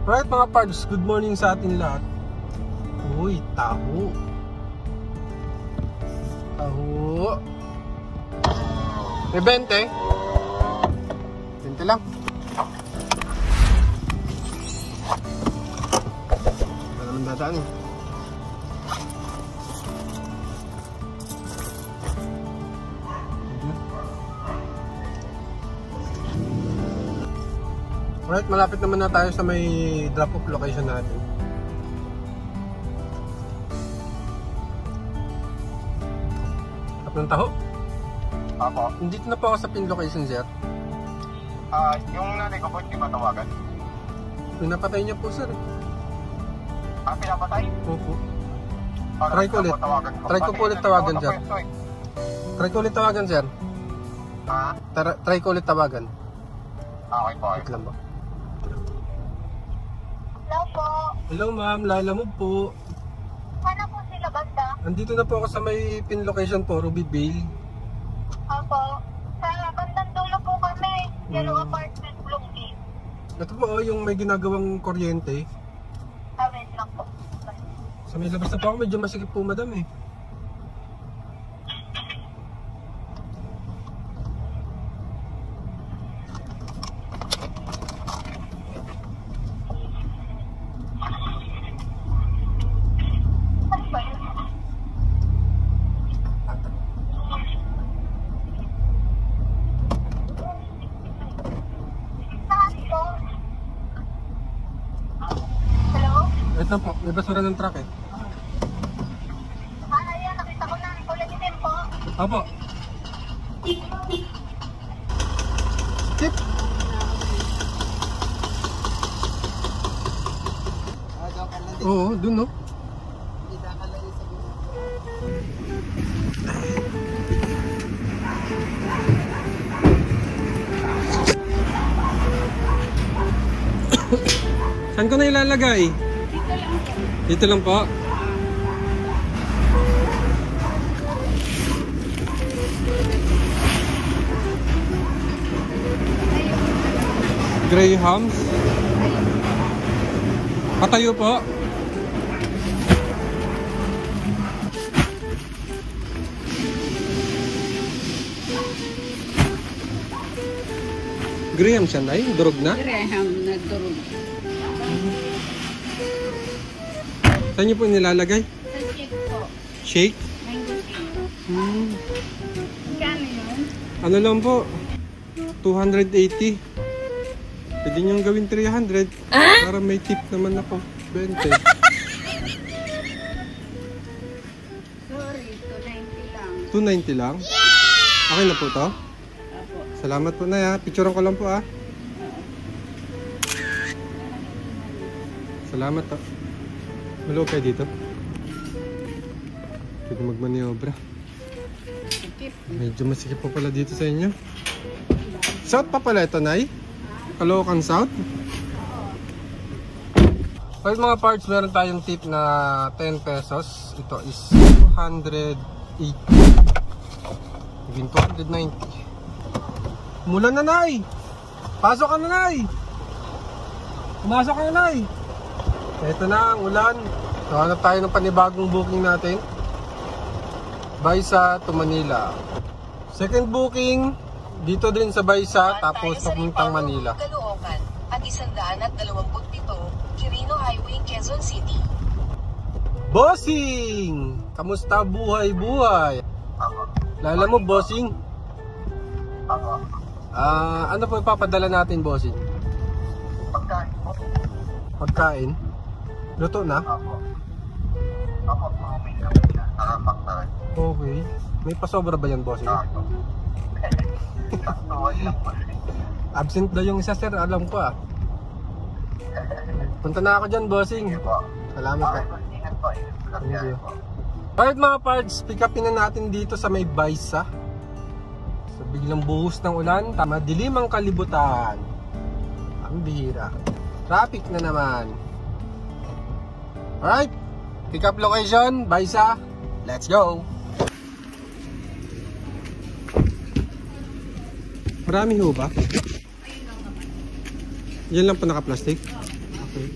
Right mga pards, good morning sa atin lahat. Uy, taho. Taho. May 20. 20 lang. Wala naman dadaan eh. Alright, malapit naman na tayo sa may drop-off location natin. Tap ng taho? Apo. Dito na po ako sa pin location, sir. Yung nanay ko po, hindi ba tawagan? Pinapatay niya po, sir. Pinapatay? Opo. Try ko ulit. Try ko po ulit tawagan, sir. Try ko ulit tawagan, sir. Try ko ulit tawagan. Okay po. Wait lang ba? Hello po. Hello ma'am, Lala mo po. Sana po sila banda? Andito na po ako sa may pin location po, Ruby Vale. Opo. Sa bandang dulo po kami. Yellow apartment, Block 8. Ito po yung may ginagawang kuryente. Wait lang po. Sa may labas na po ako, medyo masikip po madam eh. Ano ba yun? Saan po? Hello? Ito po, may basura ng truck eh. Ayan, nakita ko na. Kulay itim po. Apo. Tip. Oo, dun no. Saan ko na ilalagay? Dito lang po. Grahams. Patayo po. Graham siya na durog na? Graham na durog. Saan niyo po nilalagay? Sa shake po. Shake? Mango shake. Kano yun? Ano lang po? 280. Pwede niyong gawin 300. Para may tip naman ako. 20. Sorry, 290 lang. 290 lang? Okay na po to? Apo. Salamat po na ya. Picturean ko lang po ah. Salamat po. Maluwag kayo dito. Pwede magmaniobra. Sikip. Medyo masikip po pala dito sa inyo. South pa pala ito, Nay? Caloocan South? Well, mga parts, meron tayong tip na 10 pesos. Ito is 280. Naging 290. Umulan na, Nay! Pasok ka na, Nay! Pumasok ka na, Nay! Ito na ang ulan. So, hanap tayo ng panibagong booking natin. Baisa to Manila. Second booking, dito din sa Baisa, tapos papuntang Manila. Caloocan at 127 Quirino Highway, Quezon City. Bossing! Kamusta buhay-buhay? Lala mo, Bossing? Ano po ipapadala natin, Bossing? Pagkain po. Pagkain? Luto na? Apo, may naman na. Nakapak na rin. Okay. May pasobra ba yan, Bossing? Taktuan lang po. Absent daw yung isa, sir. Alam ko ah. Punta na ako dyan, Bossing. Salamat po. Ingat po. Thank you. Alright mga parts, pick upin na natin dito sa may Baisa. So biglang buhos ng ulan, madilim ang kalibutan. Ang bihira. Traffic na naman. Alright, pick up location, Baisa. Let's go! Marami ho ba? Yan lang po naka-plastic? Okay.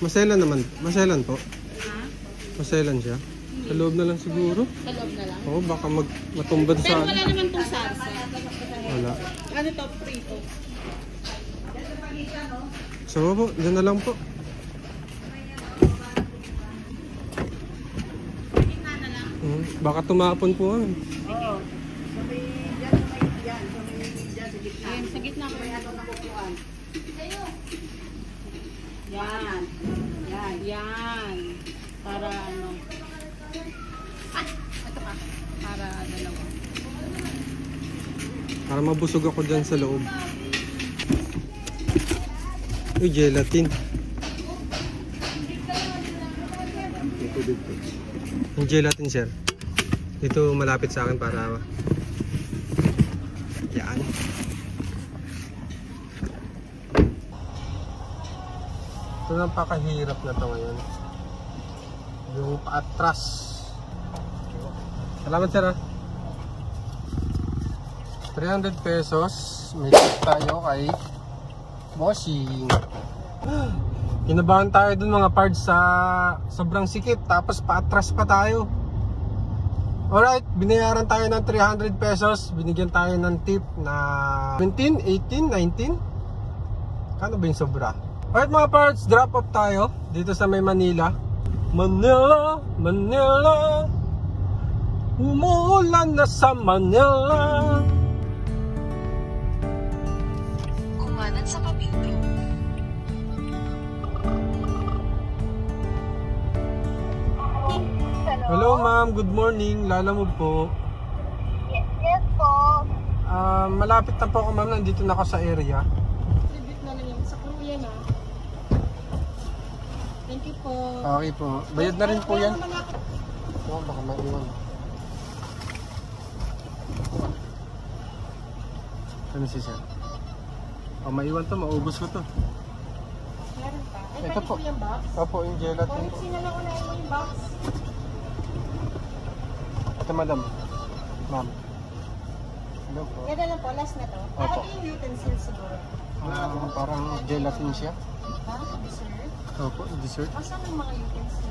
Maselan naman. Maselan po. Ha? Maselan siya. Sa loob na lang siguro. Sa loob na lang. Oo, baka matumbad Pero sa wala naman tong salsa. Wala. Ano to? Prito. So po, dyan na lang po. Baka tumapon po. Oo. Ayun, sa gitna ko yan. Yan. Yan. Yan. Para ano. Ito ka. Para dalawa. Para mabusog ako dyan sa loob. Uy, gelatin. Yung gelatin, sir. Dito malapit sa akin para... Yan. Ito napakahirap na to ngayon. Yung paatras. Salamat, sir, ha? 300 pesos. May tip tayo kay Bossing. Kinabahan tayo dun mga parts sa sobrang sikip. Tapos paatras pa tayo. Alright, binayaran tayo ng 300 pesos. Binigyan tayo ng tip na 17, 18, 19. Kano ba yung sobra? Alright mga parts, drop off tayo dito sa may Manila. Manila, Manila, umuulan na sa Manila. Kumanan sa Kapitro. Hello ma'am, good morning. Lalamove po. Yes po. Malapit na po ako ma'am, nandito na ako sa area. Tribute na lang yan sa kuya na. Thank you po. Okay po, bayad na rin po yan. Oh, baka maiwan. Ano si sir? Oh, maiwan to, maubos ko to. Meron pa. Ay, Ito pwede po. po yung box? Opo, yung gelatin po. Sino lang unahin mo yung box? Ito madam. Ma'am. Hello po. Yan na lang po, last na to. Opo. Para yung utensil siguro. Parang gelatin siya. Ha? Dessert? Opo, dessert. Asan ang mga utensils?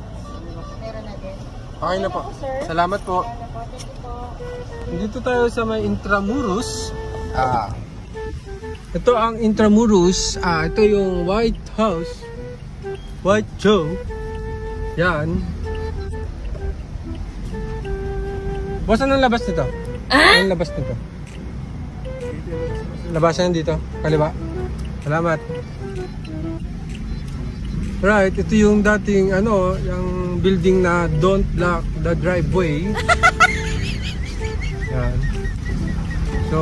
Meron na din. Okay na po. Sir. Salamat po. Ano po, thank you po. Dito tayo sa may Intramuros. Ito ang Intramuros. Ito yung White House. White Joe. Yan. Boss, anong labas nito? Anong labas nito? Labasan dito. Kaliwa. Salamat. Right, ito yung dating yung building na don't block the driveway. Yan. So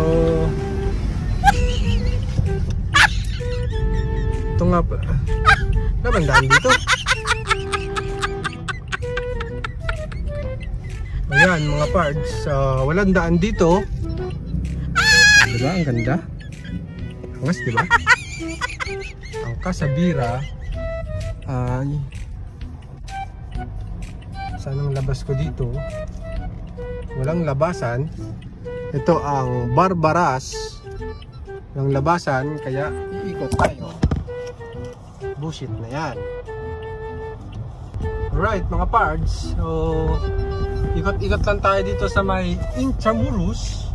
ito nga pa. Nabandaan dito. Ayan mga parts, walang daan dito. Diba? Ang ganda. Angas, diba? Ang kasabira ay saan ang labas ko dito? Walang labasan. Ito ang Barbaras ng labasan, kaya iikot tayo. Bullshit na yan. Alright mga parts, so ikot-ikot lang tayo dito sa may Intramuros.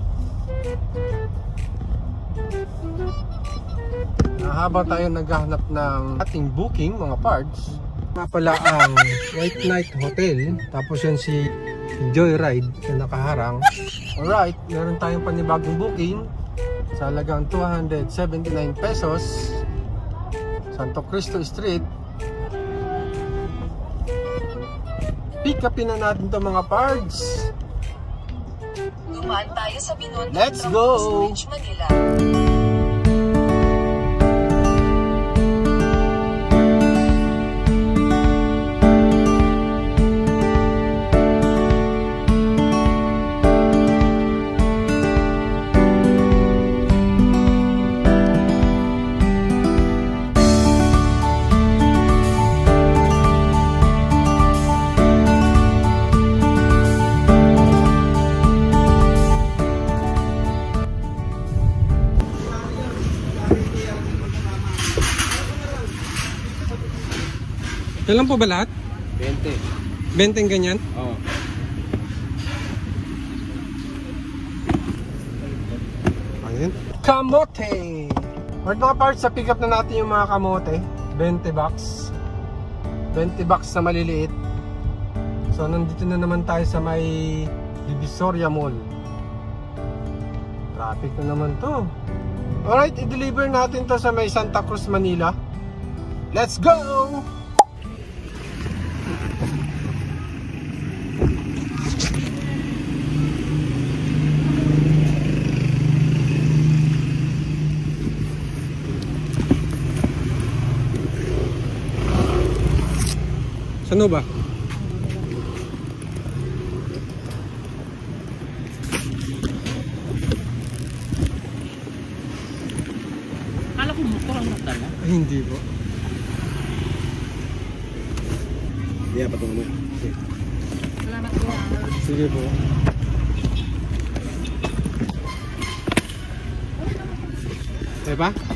Habang tayo naghahanap ng ating booking mga parts, pala ang White Knight Hotel, tapos yan si Joyride na nakaharang. Alright, meron tayong panibagong booking sa halagang 279 pesos, Santo Cristo Street. Pick upin na natin to mga parts. Dumaan tayo sa Binondo Let's Intramuros go! Bridge, Manila. Kailan po ba lahat? 20. 20 ganyan? Oo. Ayun. Kamote! Alright mga parts, sa pick up na natin yung mga kamote. 20 bucks. 20 bucks na maliliit. So nandito na naman tayo sa may Divisoria Mall. Traffic na naman to. Alright, i-deliver natin to sa may Santa Cruz, Manila. Let's go! Saan ba? Akala ko motor ang nagdala. Ay, hindi po. Hindi, patungo mo. Salamat po. Sige po. Diba?